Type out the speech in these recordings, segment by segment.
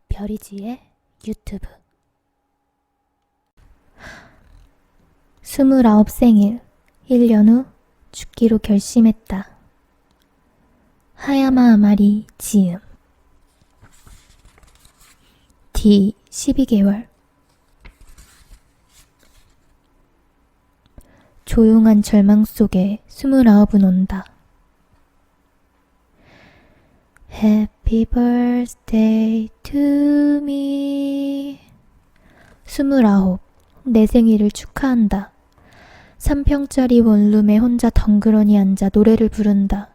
별이지의 유튜브 29 생일 1년 후 죽기로 결심했다. 하야마 아마리 지음 뒤 12개월 조용한 절망 속에 29은 온다. Happy birthday to me 29. 내 생일을 축하한다. 3평짜리 원룸에 혼자 덩그러니 앉아 노래를 부른다.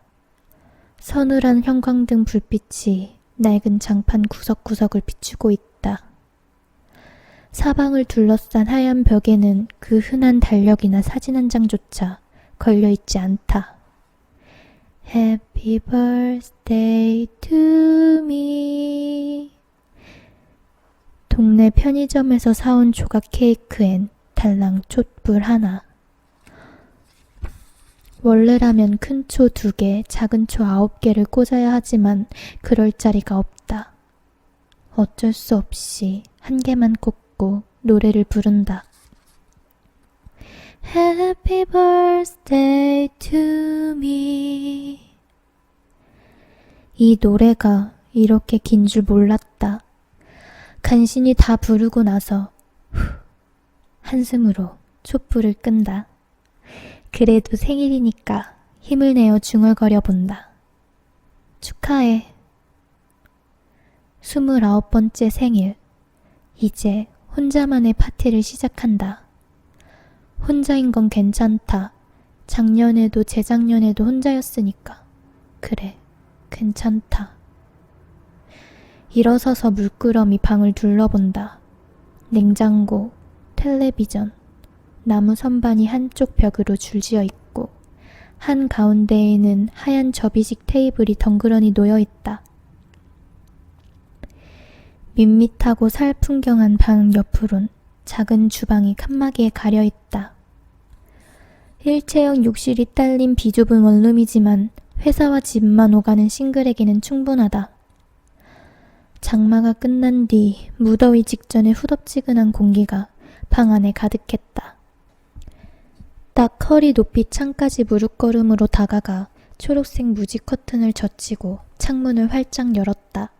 서늘한 형광등 불빛이 낡은 장판 구석구석을 비추고 있다. 사방을 둘러싼 하얀 벽에는 그 흔한 달력이나 사진 한 장조차 걸려있지 않다. Happy birthday to me 동네 편의점에서 사온 조각 케이크엔 달랑 촛불 하나. 원래라면 큰 초 2개, 작은 초 9개를 꽂아야 하지만 그럴 자리가 없다. 어쩔 수 없이 한 개만 꽂고 노래를 부른다. Happy birthday to me 이 노래가 이렇게 긴 줄 몰랐다. 간신히 다 부르고 나서 한숨으로 촛불을 끈다. 그래도 생일이니까 힘을 내어 중얼거려 본다. 축하해. 29번째 생일. 이제 혼자만의 파티를 시작한다. 혼자인 건 괜찮다. 작년에도 재작년에도 혼자였으니까. 그래, 괜찮다. 일어서서 물끄러미 방을 둘러본다. 냉장고, 텔레비전, 나무 선반이 한쪽 벽으로 줄지어 있고 한 가운데에는 하얀 접이식 테이블이 덩그러니 놓여 있다. 밋밋하고 살풍경한 방 옆으론 작은 주방이 칸막이에 가려 있다. 일체형 욕실이 딸린 비좁은 원룸이지만 회사와 집만 오가는 싱글에게는 충분하다. 장마가 끝난 뒤 무더위 직전의 후덥지근한 공기가 방 안에 가득했다. 딱 허리 높이 창까지 무릎걸음으로 다가가 초록색 무지 커튼을 젖히고 창문을 활짝 열었다.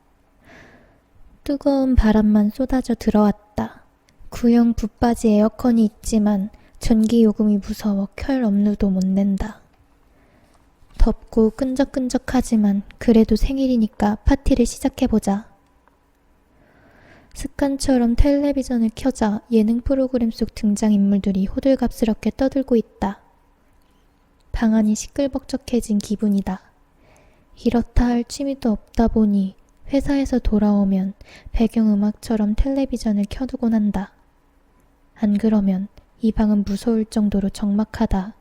뜨거운 바람만 쏟아져 들어왔다. 구형 붙바지 에어컨이 있지만 전기요금이 무서워 켤 업무도 못 낸다. 덥고 끈적끈적하지만 그래도 생일이니까 파티를 시작해보자. 습관처럼 텔레비전을 켜자 예능 프로그램 속 등장인물들이 호들갑스럽게 떠들고 있다. 방 안이 시끌벅적해진 기분이다. 이렇다 할 취미도 없다 보니 회사에서 돌아오면 배경음악처럼 텔레비전을 켜두곤 한다. 안 그러면 이 방은 무서울 정도로 적막하다.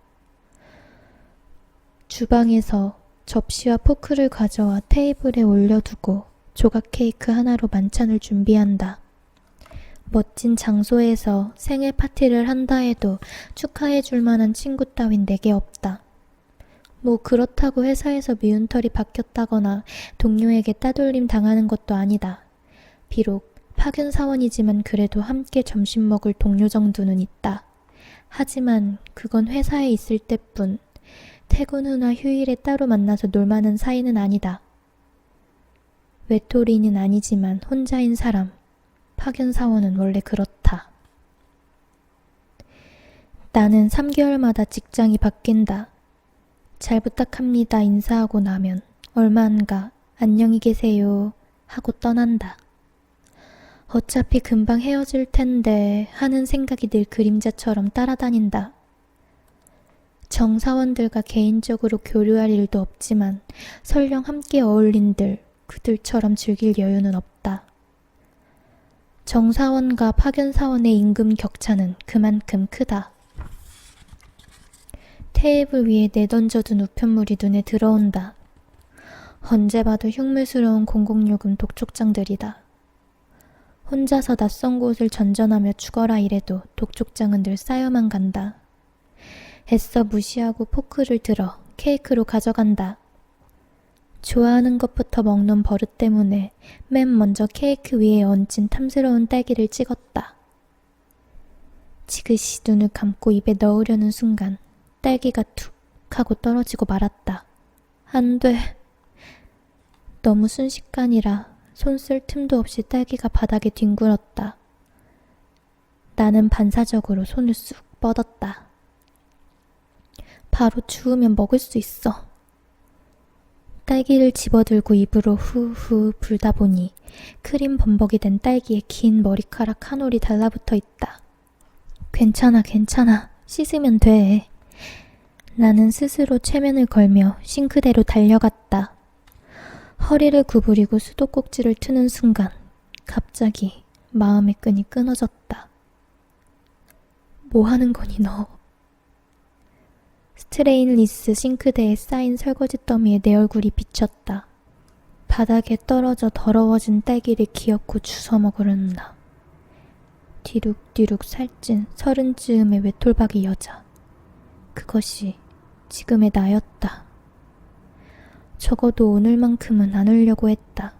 주방에서 접시와 포크를 가져와 테이블에 올려두고 조각 케이크 하나로 만찬을 준비한다. 멋진 장소에서 생일 파티를 한다 해도 축하해줄 만한 친구 따윈 내게 없다. 뭐 그렇다고 회사에서 미운털이 박혔다거나 동료에게 따돌림 당하는 것도 아니다. 비록 파견 사원이지만 그래도 함께 점심 먹을 동료 정도는 있다. 하지만 그건 회사에 있을 때뿐. 퇴근 후나 휴일에 따로 만나서 놀만한 사이는 아니다. 외톨이는 아니지만 혼자인 사람, 파견 사원은 원래 그렇다. 나는 3개월마다 직장이 바뀐다. 잘 부탁합니다 인사하고 나면 얼마 안 가 안녕히 계세요 하고 떠난다. 어차피 금방 헤어질 텐데 하는 생각이 늘 그림자처럼 따라다닌다. 정사원들과 개인적으로 교류할 일도 없지만 설령 함께 어울린들 그들처럼 즐길 여유는 없다. 정사원과 파견사원의 임금 격차는 그만큼 크다. 테이블 위에 내던져둔 우편물이 눈에 들어온다. 언제 봐도 흉물스러운 공공요금 독촉장들이다. 혼자서 낯선 곳을 전전하며 죽어라 이래도 독촉장은 늘 쌓여만 간다. 애써 무시하고 포크를 들어 케이크로 가져간다. 좋아하는 것부터 먹는 버릇 때문에 맨 먼저 케이크 위에 얹힌 탐스러운 딸기를 찍었다. 지그시 눈을 감고 입에 넣으려는 순간 딸기가 툭 하고 떨어지고 말았다. 안 돼. 너무 순식간이라 손 쓸 틈도 없이 딸기가 바닥에 뒹굴었다. 나는 반사적으로 손을 쑥 뻗었다. 바로 주우면 먹을 수 있어. 딸기를 집어들고 입으로 후후 불다 보니 크림 범벅이 된 딸기에 긴 머리카락 한 올이 달라붙어 있다. 괜찮아, 괜찮아. 씻으면 돼. 나는 스스로 최면을 걸며 싱크대로 달려갔다. 허리를 구부리고 수도꼭지를 트는 순간 갑자기 마음의 끈이 끊어졌다. 뭐 하는 거니 너? 스테인리스 싱크대에 쌓인 설거지 더미에 내 얼굴이 비쳤다. 바닥에 떨어져 더러워진 딸기를 기어코 주워 먹으려는 나. 뒤룩뒤룩 살찐 30즈음의 외톨박이 여자. 그것이 지금의 나였다. 적어도 오늘만큼은 안 울려고 했다.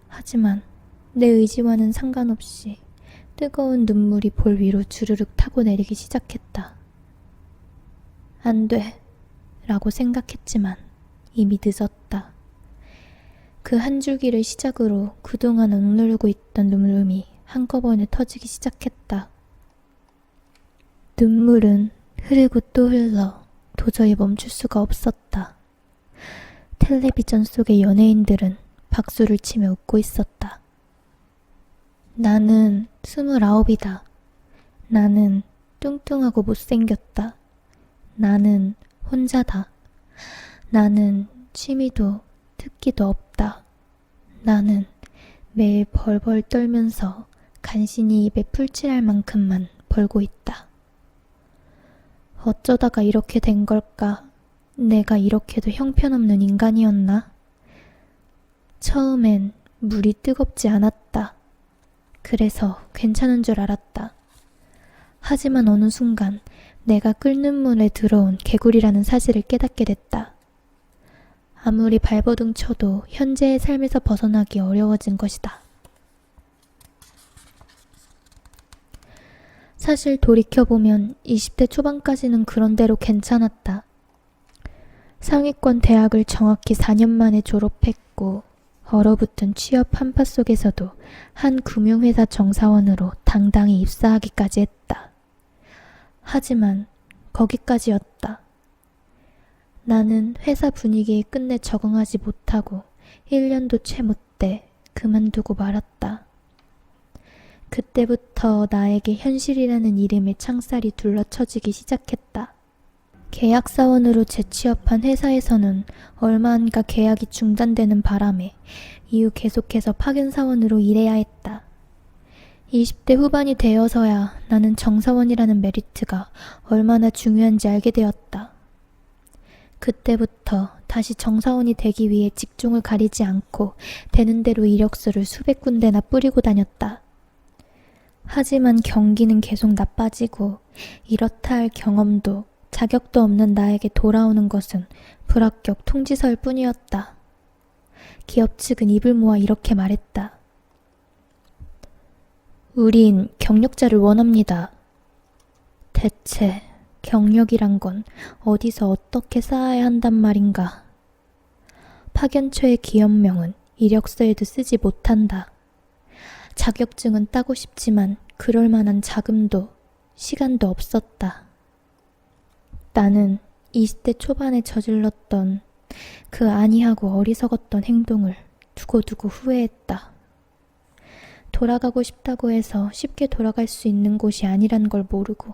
하지만 내 의지와는 상관없이 뜨거운 눈물이 볼 위로 주르륵 타고 내리기 시작했다. 안 돼, 라고 생각했지만 이미 늦었다. 그 한 줄기를 시작으로 그동안 억누르고 있던 눈물이 한꺼번에 터지기 시작했다. 눈물은 흐르고 또 흘러 도저히 멈출 수가 없었다. 텔레비전 속의 연예인들은 박수를 치며 웃고 있었다. 나는 29이다. 나는 뚱뚱하고 못생겼다. 나는 혼자다. 나는 취미도 특기도 없다. 나는 매일 벌벌 떨면서 간신히 입에 풀칠할 만큼만 벌고 있다. 어쩌다가 이렇게 된 걸까? 내가 이렇게도 형편없는 인간이었나? 처음엔 물이 뜨겁지 않았다. 그래서 괜찮은 줄 알았다. 하지만 어느 순간 내가 끓는 물에 들어온 개구리라는 사실을 깨닫게 됐다. 아무리 발버둥 쳐도 현재의 삶에서 벗어나기 어려워진 것이다. 사실 돌이켜보면 20대 초반까지는 그런대로 괜찮았다. 상위권 대학을 정확히 4년 만에 졸업했고 얼어붙은 취업 한파 속에서도 한 금융회사 정사원으로 당당히 입사하기까지 했다. 하지만 거기까지였다. 나는 회사 분위기에 끝내 적응하지 못하고 1년도 채 못 돼 그만두고 말았다. 그때부터 나에게 현실이라는 이름의 창살이 둘러쳐지기 시작했다. 계약사원으로 재취업한 회사에서는 얼마 안가 계약이 중단되는 바람에 이후 계속해서 파견사원으로 일해야 했다. 20대 후반이 되어서야 나는 정사원이라는 메리트가 얼마나 중요한지 알게 되었다. 그때부터 다시 정사원이 되기 위해 직종을 가리지 않고 되는 대로 이력서를 수백 군데나 뿌리고 다녔다. 하지만 경기는 계속 나빠지고 이렇다 할 경험도 자격도 없는 나에게 돌아오는 것은 불합격 통지서일 뿐이었다. 기업 측은 입을 모아 이렇게 말했다. 우린 경력자를 원합니다. 대체 경력이란 건 어디서 어떻게 쌓아야 한단 말인가. 파견처의 기업명은 이력서에도 쓰지 못한다. 자격증은 따고 싶지만 그럴 만한 자금도 시간도 없었다. 나는 20대 초반에 저질렀던 그 아니하고 어리석었던 행동을 두고두고 후회했다. 돌아가고 싶다고 해서 쉽게 돌아갈 수 있는 곳이 아니란 걸 모르고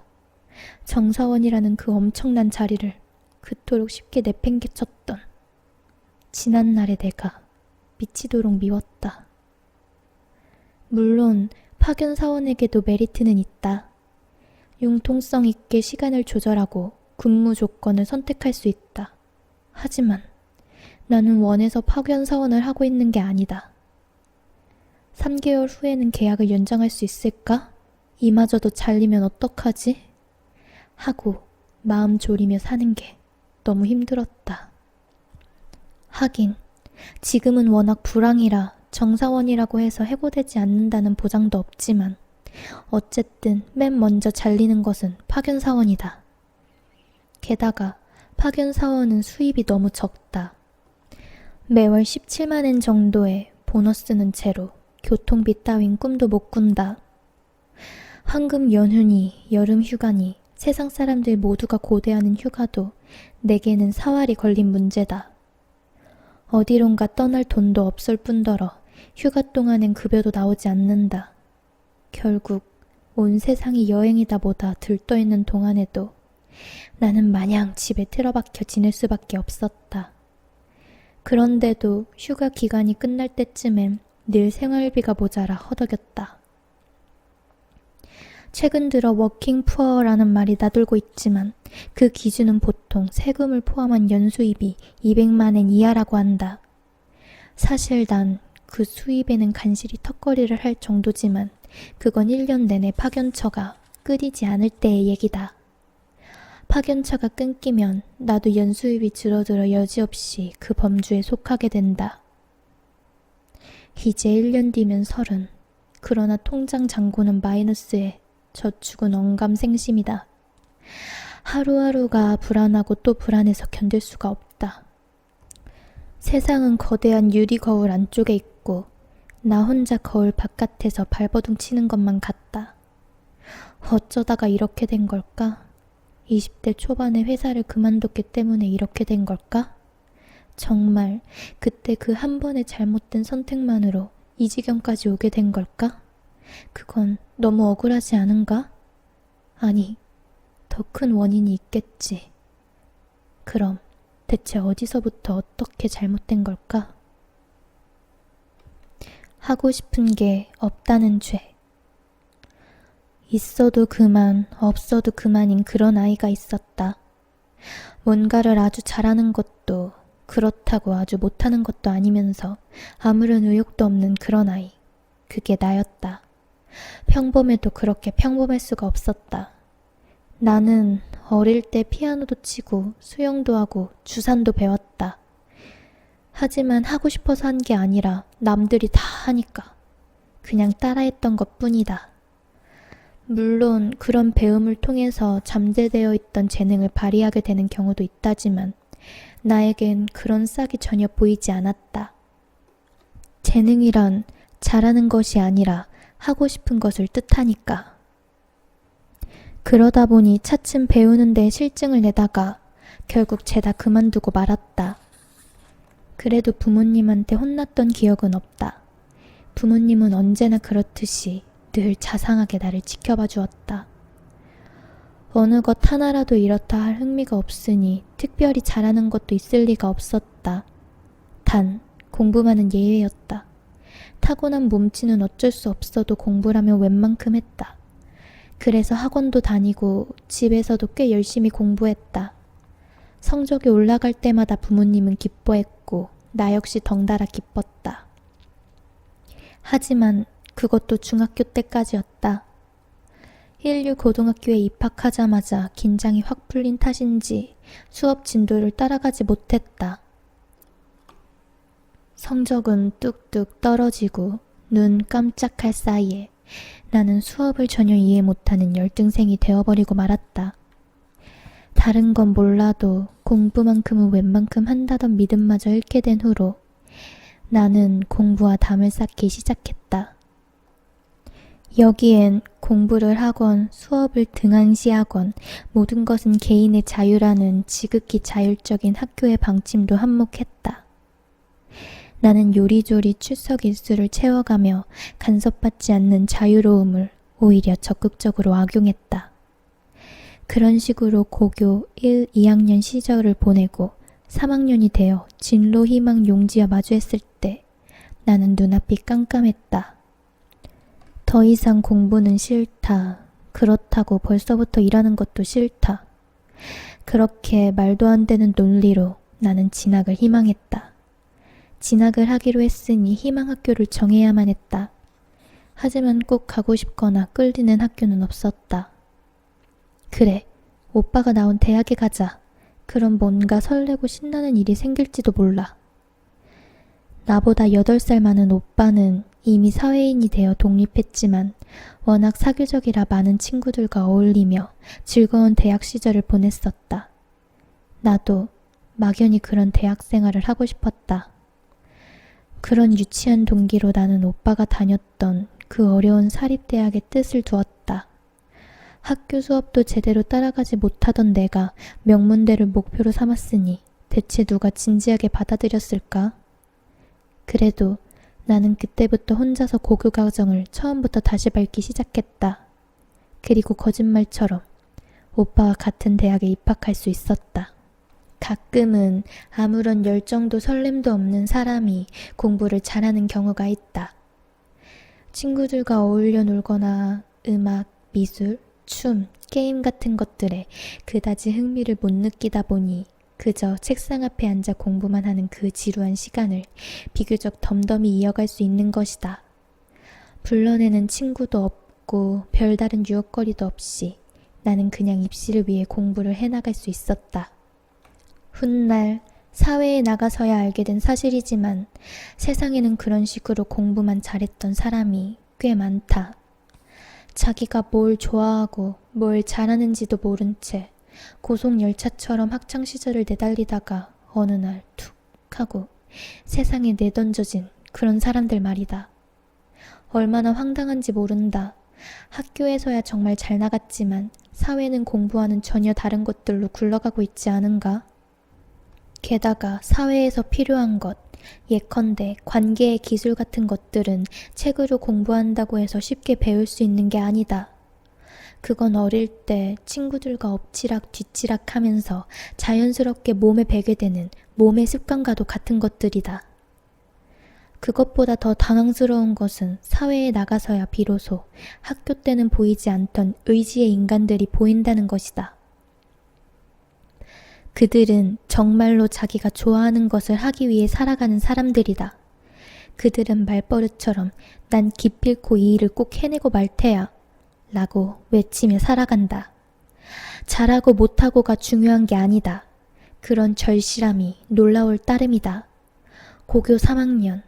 정사원이라는 그 엄청난 자리를 그토록 쉽게 내팽개쳤던 지난날의 내가 미치도록 미웠다. 물론 파견사원에게도 메리트는 있다. 융통성 있게 시간을 조절하고 근무 조건을 선택할 수 있다. 하지만 나는 원해서 파견사원을 하고 있는 게 아니다. 3개월 후에는 계약을 연장할 수 있을까? 이마저도 잘리면 어떡하지? 하고 마음 졸이며 사는 게 너무 힘들었다. 하긴 지금은 워낙 불황이라 정사원이라고 해서 해고되지 않는다는 보장도 없지만 어쨌든 맨 먼저 잘리는 것은 파견사원이다. 게다가 파견사원은 수입이 너무 적다. 매월 17만엔 정도의 보너스는 제로, 교통비 따윈 꿈도 못 꾼다. 황금 연휴니 여름 휴가니 세상 사람들 모두가 고대하는 휴가도 내게는 사활이 걸린 문제다. 어디론가 떠날 돈도 없을 뿐더러 휴가 동안엔 급여도 나오지 않는다. 결국 온 세상이 여행이다 보다 들떠있는 동안에도 나는 마냥 집에 틀어박혀 지낼 수밖에 없었다. 그런데도 휴가 기간이 끝날 때쯤엔 늘 생활비가 모자라 허덕였다. 최근 들어 워킹 푸어라는 말이 나돌고 있지만 그 기준은 보통 세금을 포함한 연수입이 200만엔 이하라고 한다. 사실 난 그 수입에는 간신히 턱걸이를 할 정도지만 그건 1년 내내 파견처가 끊이지 않을 때의 얘기다. 파견처가 끊기면 나도 연수입이 줄어들어 여지없이 그 범주에 속하게 된다. 이제 1년 뒤면 30. 그러나 통장 잔고는 마이너스에 저축은 언감생심이다. 하루하루가 불안하고 또 불안해서 견딜 수가 없다. 세상은 거대한 유리 거울 안쪽에 있고 나 혼자 거울 바깥에서 발버둥 치는 것만 같다. 어쩌다가 이렇게 된 걸까? 20대 초반에 회사를 그만뒀기 때문에 이렇게 된 걸까? 정말 그때 그 한 번의 잘못된 선택만으로 이 지경까지 오게 된 걸까? 그건 너무 억울하지 않은가? 아니, 더 큰 원인이 있겠지. 그럼 대체 어디서부터 어떻게 잘못된 걸까? 하고 싶은 게 없다는 죄. 있어도 그만, 없어도 그만인 그런 아이가 있었다. 뭔가를 아주 잘하는 것도 그렇다고 아주 못하는 것도 아니면서 아무런 의욕도 없는 그런 아이. 그게 나였다. 평범해도 그렇게 평범할 수가 없었다. 나는 어릴 때 피아노도 치고 수영도 하고 주산도 배웠다. 하지만 하고 싶어서 한 게 아니라 남들이 다 하니까 그냥 따라했던 것뿐이다. 물론 그런 배움을 통해서 잠재되어 있던 재능을 발휘하게 되는 경우도 있다지만 나에겐 그런 싹이 전혀 보이지 않았다. 재능이란 잘하는 것이 아니라 하고 싶은 것을 뜻하니까. 그러다 보니 차츰 배우는 데 실증을 내다가 결국 죄다 그만두고 말았다. 그래도 부모님한테 혼났던 기억은 없다. 부모님은 언제나 그렇듯이 늘 자상하게 나를 지켜봐 주었다. 어느 것 하나라도 이렇다 할 흥미가 없으니 특별히 잘하는 것도 있을 리가 없었다. 단 공부만은 예외였다. 타고난 몸치는 어쩔 수 없어도 공부라면 웬만큼 했다. 그래서 학원도 다니고 집에서도 꽤 열심히 공부했다. 성적이 올라갈 때마다 부모님은 기뻐했고 나 역시 덩달아 기뻤다. 하지만 그것도 중학교 때까지였다. 1류 고등학교에 입학하자마자 긴장이 확 풀린 탓인지 수업 진도를 따라가지 못했다. 성적은 뚝뚝 떨어지고 눈 깜짝할 사이에 나는 수업을 전혀 이해 못하는 열등생이 되어버리고 말았다. 다른 건 몰라도 공부만큼은 웬만큼 한다던 믿음마저 잃게 된 후로 나는 공부와 담을 쌓기 시작했다. 여기엔 공부를 하건 수업을 등한시하건 모든 것은 개인의 자유라는 지극히 자율적인 학교의 방침도 한몫했다. 나는 요리조리 출석 일수를 채워가며 간섭받지 않는 자유로움을 오히려 적극적으로 악용했다. 그런 식으로 고교 1, 2학년 시절을 보내고 3학년이 되어 진로 희망 용지와 마주했을 때 나는 눈앞이 깜깜했다. 더 이상 공부는 싫다. 그렇다고 벌써부터 일하는 것도 싫다. 그렇게 말도 안 되는 논리로 나는 진학을 희망했다. 진학을 하기로 했으니 희망학교를 정해야만 했다. 하지만 꼭 가고 싶거나 끌리는 학교는 없었다. 그래, 오빠가 나온 대학에 가자. 그럼 뭔가 설레고 신나는 일이 생길지도 몰라. 나보다 8살 많은 오빠는 이미 사회인이 되어 독립했지만 워낙 사교적이라 많은 친구들과 어울리며 즐거운 대학 시절을 보냈었다. 나도 막연히 그런 대학 생활을 하고 싶었다. 그런 유치한 동기로 나는 오빠가 다녔던 그 어려운 사립대학의 뜻을 두었다. 학교 수업도 제대로 따라가지 못하던 내가 명문대를 목표로 삼았으니 대체 누가 진지하게 받아들였을까? 그래도 나는 그때부터 혼자서 고교 과정을 처음부터 다시 밟기 시작했다. 그리고 거짓말처럼 오빠와 같은 대학에 입학할 수 있었다. 가끔은 아무런 열정도 설렘도 없는 사람이 공부를 잘하는 경우가 있다. 친구들과 어울려 놀거나 음악, 미술, 춤, 게임 같은 것들에 그다지 흥미를 못 느끼다 보니 그저 책상 앞에 앉아 공부만 하는 그 지루한 시간을 비교적 덤덤히 이어갈 수 있는 것이다. 불러내는 친구도 없고 별다른 유혹거리도 없이 나는 그냥 입시를 위해 공부를 해나갈 수 있었다. 훗날 사회에 나가서야 알게 된 사실이지만 세상에는 그런 식으로 공부만 잘했던 사람이 꽤 많다. 자기가 뭘 좋아하고 뭘 잘하는지도 모른 채 고속열차처럼 학창시절을 내달리다가 어느 날 툭 하고 세상에 내던져진 그런 사람들 말이다. 얼마나 황당한지 모른다. 학교에서야 정말 잘 나갔지만 사회는 공부와는 전혀 다른 것들로 굴러가고 있지 않은가? 게다가 사회에서 필요한 것, 예컨대 관계의 기술 같은 것들은 책으로 공부한다고 해서 쉽게 배울 수 있는 게 아니다. 그건 어릴 때 친구들과 엎치락 뒤치락 하면서 자연스럽게 몸에 배게 되는 몸의 습관과도 같은 것들이다. 그것보다 더 당황스러운 것은 사회에 나가서야 비로소 학교 때는 보이지 않던 의지의 인간들이 보인다는 것이다. 그들은 정말로 자기가 좋아하는 것을 하기 위해 살아가는 사람들이다. 그들은 말버릇처럼 난 기필코 이 일을 꼭 해내고 말 테야 라고 외치며 살아간다. 잘하고 못하고가 중요한 게 아니다. 그런 절실함이 놀라울 따름이다. 고교 3학년,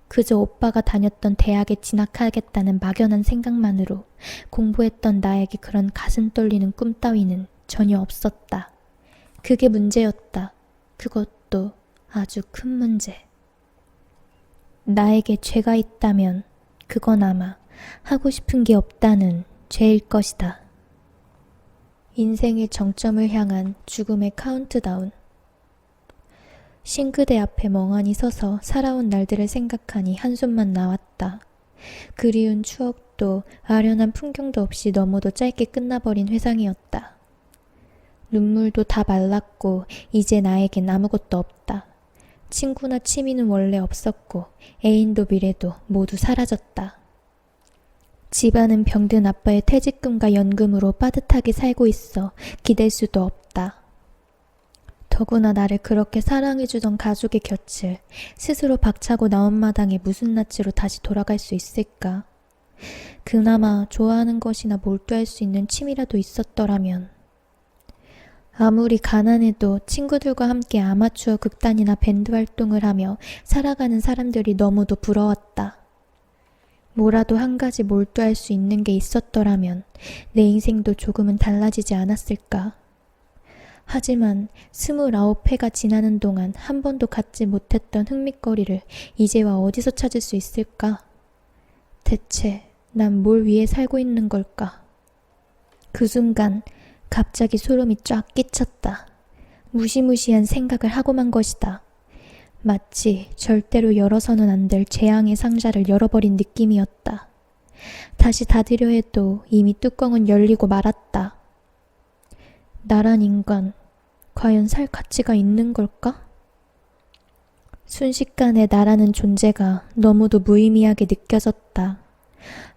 그저 오빠가 다녔던 대학에 진학하겠다는 막연한 생각만으로 공부했던 나에게 그런 가슴 떨리는 꿈 따위는 전혀 없었다. 그게 문제였다. 그것도 아주 큰 문제. 나에게 죄가 있다면 그건 아마 하고 싶은 게 없다는 죄일 것이다. 인생의 정점을 향한 죽음의 카운트다운. 싱크대 앞에 멍하니 서서 살아온 날들을 생각하니 한숨만 나왔다. 그리운 추억도 아련한 풍경도 없이 너무도 짧게 끝나버린 회상이었다. 눈물도 다 말랐고 이제 나에겐 아무것도 없다. 친구나 취미는 원래 없었고 애인도 미래도 모두 사라졌다. 집안은 병든 아빠의 퇴직금과 연금으로 빠듯하게 살고 있어 기댈 수도 없다. 더구나 나를 그렇게 사랑해주던 가족의 곁을 스스로 박차고 나온 마당에 무슨 낯으로 다시 돌아갈 수 있을까? 그나마 좋아하는 것이나 몰두할 수 있는 취미라도 있었더라면. 아무리 가난해도 친구들과 함께 아마추어 극단이나 밴드 활동을 하며 살아가는 사람들이 너무도 부러웠다. 뭐라도 한 가지 몰두할 수 있는 게 있었더라면 내 인생도 조금은 달라지지 않았을까. 하지만 29회가 지나는 동안 한 번도 갖지 못했던 흥미거리를 이제와 어디서 찾을 수 있을까? 대체 난 뭘 위해 살고 있는 걸까? 그 순간 갑자기 소름이 쫙 끼쳤다. 무시무시한 생각을 하고 만 것이다. 마치 절대로 열어서는 안 될 재앙의 상자를 열어버린 느낌이었다. 다시 닫으려 해도 이미 뚜껑은 열리고 말았다. 나란 인간, 과연 살 가치가 있는 걸까? 순식간에 나라는 존재가 너무도 무의미하게 느껴졌다.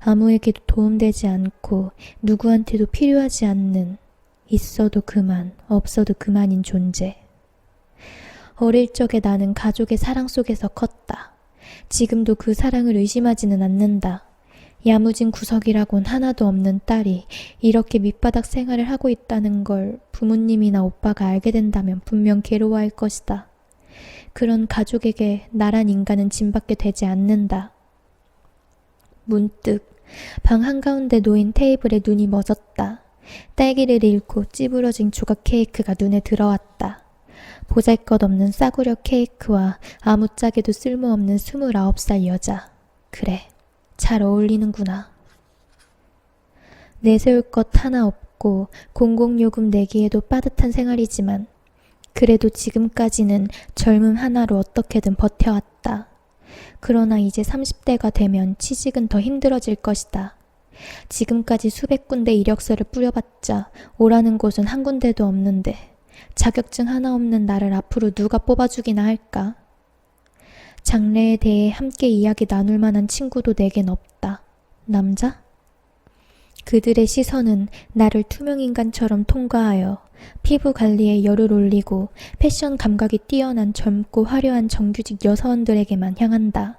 아무에게도 도움되지 않고 누구한테도 필요하지 않는, 있어도 그만, 없어도 그만인 존재. 어릴 적에 나는 가족의 사랑 속에서 컸다. 지금도 그 사랑을 의심하지는 않는다. 야무진 구석이라곤 하나도 없는 딸이 이렇게 밑바닥 생활을 하고 있다는 걸 부모님이나 오빠가 알게 된다면 분명 괴로워할 것이다. 그런 가족에게 나란 인간은 짐밖에 되지 않는다. 문득 방 한가운데 놓인 테이블에 눈이 멎었다. 딸기를 잃고 찌부러진 조각 케이크가 눈에 들어왔다. 보잘것없는 싸구려 케이크와 아무짝에도 쓸모없는 29살 여자. 그래, 잘 어울리는구나. 내세울 것 하나 없고 공공요금 내기에도 빠듯한 생활이지만 그래도 지금까지는 젊음 하나로 어떻게든 버텨왔다. 그러나 이제 30대가 되면 취직은 더 힘들어질 것이다. 지금까지 수백 군데 이력서를 뿌려봤자 오라는 곳은 한 군데도 없는데 자격증 하나 없는 나를 앞으로 누가 뽑아주기나 할까? 장래에 대해 함께 이야기 나눌 만한 친구도 내겐 없다. 남자? 그들의 시선은 나를 투명인간처럼 통과하여 피부 관리에 열을 올리고 패션 감각이 뛰어난 젊고 화려한 정규직 여사원들에게만 향한다.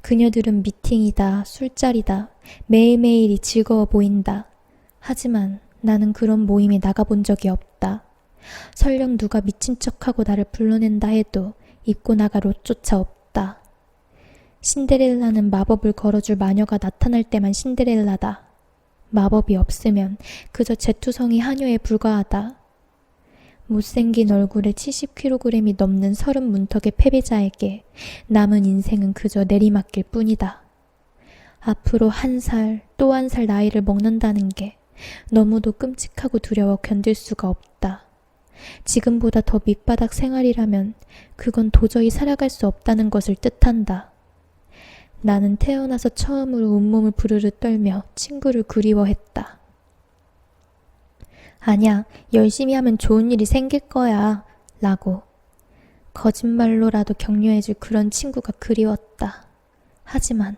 그녀들은 미팅이다, 술자리다, 매일매일이 즐거워 보인다. 하지만 나는 그런 모임에 나가본 적이 없다. 설령 누가 미친 척하고 나를 불러낸다 해도 입고 나갈 옷조차 없다. 신데렐라는 마법을 걸어줄 마녀가 나타날 때만 신데렐라다. 마법이 없으면 그저 재투성이 하녀에 불과하다. 못생긴 얼굴에 70kg이 넘는 30문턱의 패배자에게 남은 인생은 그저 내리막길 뿐이다. 앞으로 한 살, 또 한 살 나이를 먹는다는 게 너무도 끔찍하고 두려워 견딜 수가 없다. 지금보다 더 밑바닥 생활이라면 그건 도저히 살아갈 수 없다는 것을 뜻한다. 나는 태어나서 처음으로 온몸을 부르르 떨며 친구를 그리워했다. 아냐, 열심히 하면 좋은 일이 생길 거야 라고 거짓말로라도 격려해줄 그런 친구가 그리웠다. 하지만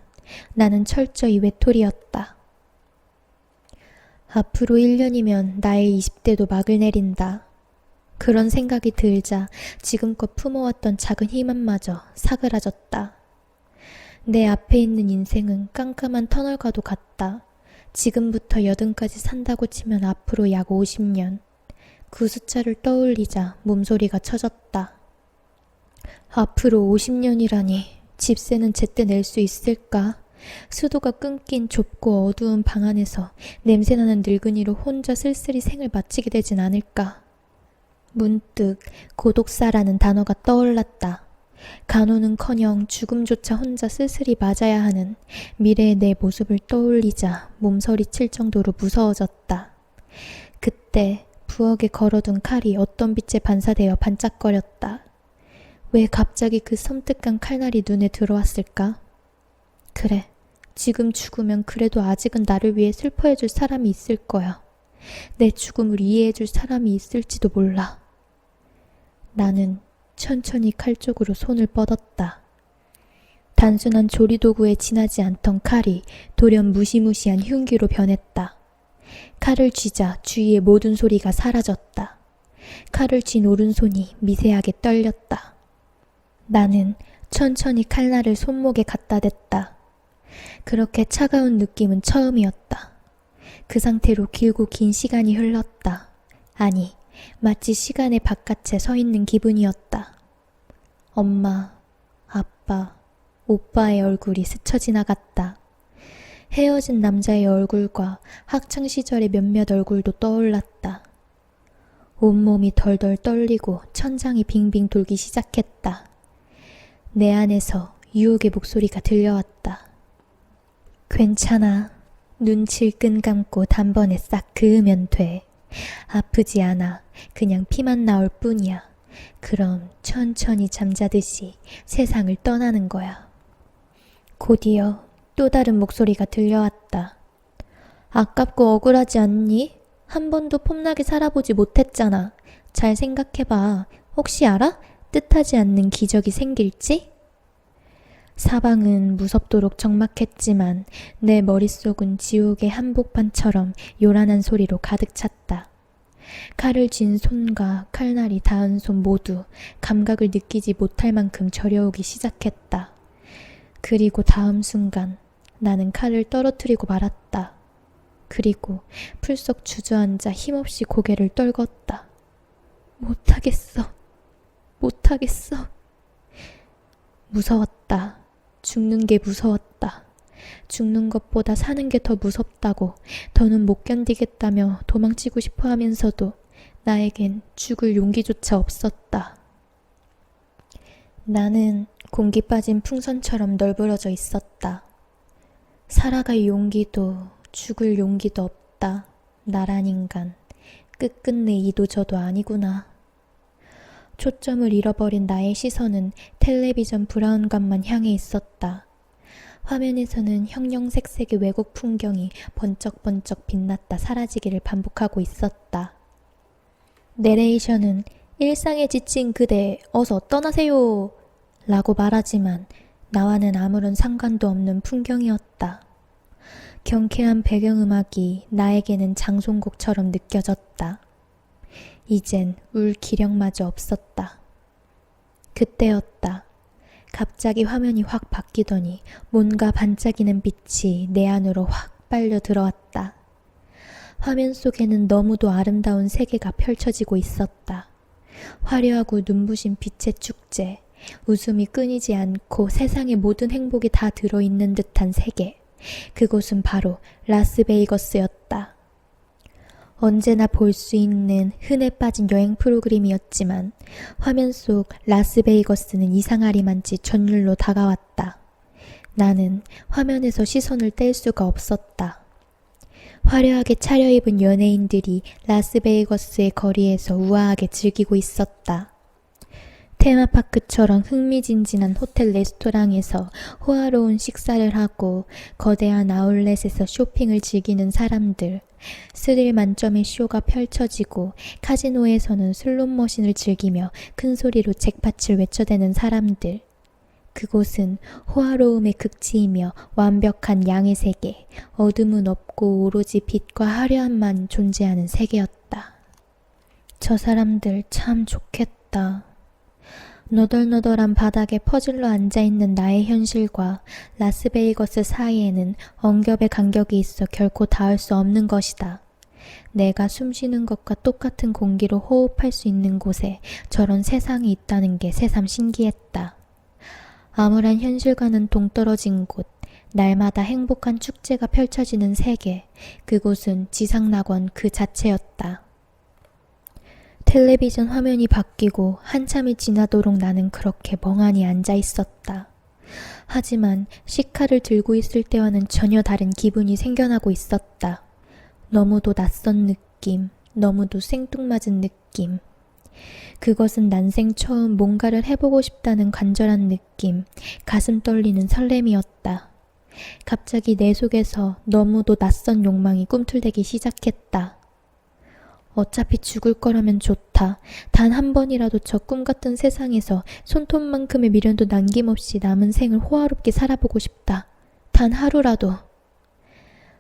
나는 철저히 외톨이였다. 앞으로 1년이면 나의 20대도 막을 내린다. 그런 생각이 들자 지금껏 품어왔던 작은 희망마저 사그라졌다. 내 앞에 있는 인생은 깜깜한 터널과도 같다. 지금부터 80까지 산다고 치면 앞으로 약 50년. 그 숫자를 떠올리자 몸소리가 쳐졌다. 앞으로 50년이라니 집세는 제때 낼 수 있을까? 수도가 끊긴 좁고 어두운 방 안에서 냄새나는 늙은이로 혼자 쓸쓸히 생을 마치게 되진 않을까? 문득 고독사라는 단어가 떠올랐다. 간호는커녕 죽음조차 혼자 쓸쓸히 맞아야 하는 미래의 내 모습을 떠올리자 몸서리 칠 정도로 무서워졌다. 그때 부엌에 걸어둔 칼이 어떤 빛에 반사되어 반짝거렸다. 왜 갑자기 그 섬뜩한 칼날이 눈에 들어왔을까? 그래, 지금 죽으면 그래도 아직은 나를 위해 슬퍼해줄 사람이 있을 거야. 내 죽음을 이해해줄 사람이 있을지도 몰라. 나는 천천히 칼 쪽으로 손을 뻗었다. 단순한 조리도구에 지나지 않던 칼이 돌연 무시무시한 흉기로 변했다. 칼을 쥐자 주위의 모든 소리가 사라졌다. 칼을 쥔 오른손이 미세하게 떨렸다. 나는 천천히 칼날을 손목에 갖다 댔다. 그렇게 차가운 느낌은 처음이었다. 그 상태로 길고 긴 시간이 흘렀다. 아니, 마치 시간의 바깥에 서 있는 기분이었다. 엄마, 아빠, 오빠의 얼굴이 스쳐 지나갔다. 헤어진 남자의 얼굴과 학창시절의 몇몇 얼굴도 떠올랐다. 온몸이 덜덜 떨리고 천장이 빙빙 돌기 시작했다. 내 안에서 유혹의 목소리가 들려왔다. 괜찮아. 눈 질끈 감고 단번에 싹 그으면 돼. 아프지 않아. 그냥 피만 나올 뿐이야. 그럼 천천히 잠자듯이 세상을 떠나는 거야. 곧이어 또 다른 목소리가 들려왔다. 아깝고 억울하지 않니? 한 번도 폼나게 살아보지 못했잖아. 잘 생각해봐. 혹시 알아? 뜻하지 않는 기적이 생길지? 사방은 무섭도록 적막했지만 내 머릿속은 지옥의 한복판처럼 요란한 소리로 가득 찼다. 칼을 쥔 손과 칼날이 닿은 손 모두 감각을 느끼지 못할 만큼 저려오기 시작했다. 그리고 다음 순간 나는 칼을 떨어뜨리고 말았다. 그리고 풀썩 주저앉아 힘없이 고개를 떨궜다. 못하겠어. 못하겠어. 무서웠다. 죽는 게 무서웠다. 죽는 것보다 사는 게 더 무섭다고 더는 못 견디겠다며 도망치고 싶어 하면서도 나에겐 죽을 용기조차 없었다. 나는 공기 빠진 풍선처럼 널브러져 있었다. 살아갈 용기도 죽을 용기도 없다. 나란 인간. 끝끝내 이도 저도 아니구나. 초점을 잃어버린 나의 시선은 텔레비전 브라운관만 향해 있었다. 화면에서는 형형색색의 외국 풍경이 번쩍번쩍 빛났다 사라지기를 반복하고 있었다. 내레이션은 일상에 지친 그대 어서 떠나세요 라고 말하지만 나와는 아무런 상관도 없는 풍경이었다. 경쾌한 배경음악이 나에게는 장송곡처럼 느껴졌다. 이젠 울 기력마저 없었다. 그때였다. 갑자기 화면이 확 바뀌더니 뭔가 반짝이는 빛이 내 안으로 확 빨려 들어왔다. 화면 속에는 너무도 아름다운 세계가 펼쳐지고 있었다. 화려하고 눈부신 빛의 축제, 웃음이 끊이지 않고 세상의 모든 행복이 다 들어있는 듯한 세계. 그곳은 바로 라스베이거스였다. 언제나 볼 수 있는 흔해 빠진 여행 프로그램이었지만 화면 속 라스베이거스는 이상하리만치 전율로 다가왔다. 나는 화면에서 시선을 뗄 수가 없었다. 화려하게 차려입은 연예인들이 라스베이거스의 거리에서 우아하게 즐기고 있었다. 테마파크처럼 흥미진진한 호텔 레스토랑에서 호화로운 식사를 하고 거대한 아울렛에서 쇼핑을 즐기는 사람들, 스릴 만점의 쇼가 펼쳐지고 카지노에서는 슬롯머신을 즐기며 큰 소리로 잭팟을 외쳐대는 사람들. 그곳은 호화로움의 극치이며 완벽한 양의 세계, 어둠은 없고 오로지 빛과 화려함만 존재하는 세계였다. 저 사람들 참 좋겠다. 너덜너덜한 바닥에 퍼즐로 앉아있는 나의 현실과 라스베이거스 사이에는 언겹의 간격이 있어 결코 닿을 수 없는 것이다. 내가 숨쉬는 것과 똑같은 공기로 호흡할 수 있는 곳에 저런 세상이 있다는 게 새삼 신기했다. 암울한 현실과는 동떨어진 곳, 날마다 행복한 축제가 펼쳐지는 세계, 그곳은 지상낙원 그 자체였다. 텔레비전 화면이 바뀌고 한참이 지나도록 나는 그렇게 멍하니 앉아 있었다. 하지만 시카를 들고 있을 때와는 전혀 다른 기분이 생겨나고 있었다. 너무도 낯선 느낌, 너무도 생뚱맞은 느낌. 그것은 난생 처음 뭔가를 해보고 싶다는 간절한 느낌, 가슴 떨리는 설렘이었다. 갑자기 내 속에서 너무도 낯선 욕망이 꿈틀대기 시작했다. 어차피 죽을 거라면 좋다. 단 한 번이라도 저 꿈같은 세상에서 손톱만큼의 미련도 남김없이 남은 생을 호화롭게 살아보고 싶다. 단 하루라도.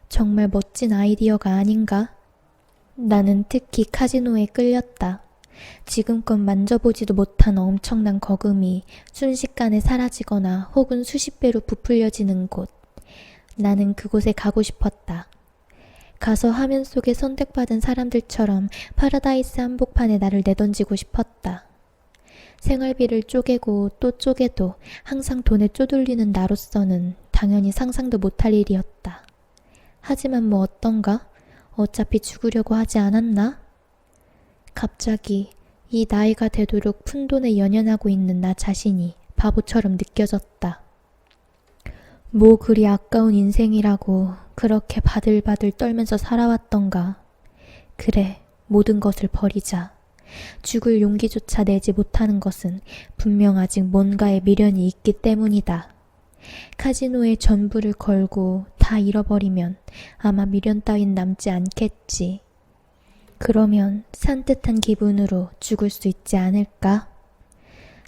정말 멋진 아이디어가 아닌가? 나는 특히 카지노에 끌렸다. 지금껏 만져보지도 못한 엄청난 거금이 순식간에 사라지거나 혹은 수십 배로 부풀려지는 곳. 나는 그곳에 가고 싶었다. 가서 화면 속에 선택받은 사람들처럼 파라다이스 한복판에 나를 내던지고 싶었다. 생활비를 쪼개고 또 쪼개도 항상 돈에 쪼들리는 나로서는 당연히 상상도 못할 일이었다. 하지만 뭐 어떤가? 어차피 죽으려고 하지 않았나? 갑자기 이 나이가 되도록 푼돈에 연연하고 있는 나 자신이 바보처럼 느껴졌다. 뭐 그리 아까운 인생이라고 그렇게 바들바들 떨면서 살아왔던가. 그래, 모든 것을 버리자. 죽을 용기조차 내지 못하는 것은 분명 아직 뭔가의 미련이 있기 때문이다. 카지노에 전부를 걸고 다 잃어버리면 아마 미련 따윈 남지 않겠지. 그러면 산뜻한 기분으로 죽을 수 있지 않을까?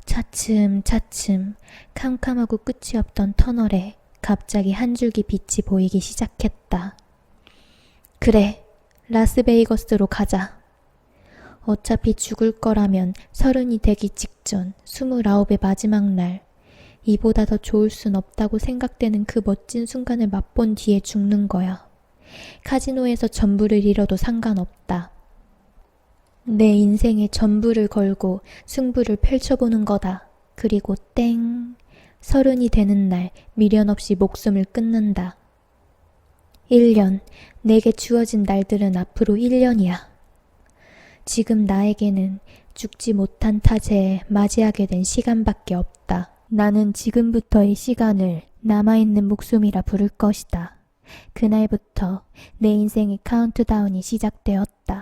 차츰차츰 캄캄하고 끝이 없던 터널에 갑자기 한 줄기 빛이 보이기 시작했다. 그래, 라스베이거스로 가자. 어차피 죽을 거라면 30이 되기 직전 29의 마지막 날, 이보다 더 좋을 순 없다고 생각되는 그 멋진 순간을 맛본 뒤에 죽는 거야. 카지노에서 전부를 잃어도 상관없다. 내 인생에 전부를 걸고 승부를 펼쳐보는 거다. 그리고 땡. 30이 되는 날 미련 없이 목숨을 끊는다. 1년. 내게 주어진 날들은 앞으로 1년이야. 지금 나에게는 죽지 못한 타제에 맞이하게 된 시간밖에 없다. 나는 지금부터의 시간을 남아있는 목숨이라 부를 것이다. 그날부터 내 인생의 카운트다운이 시작되었다.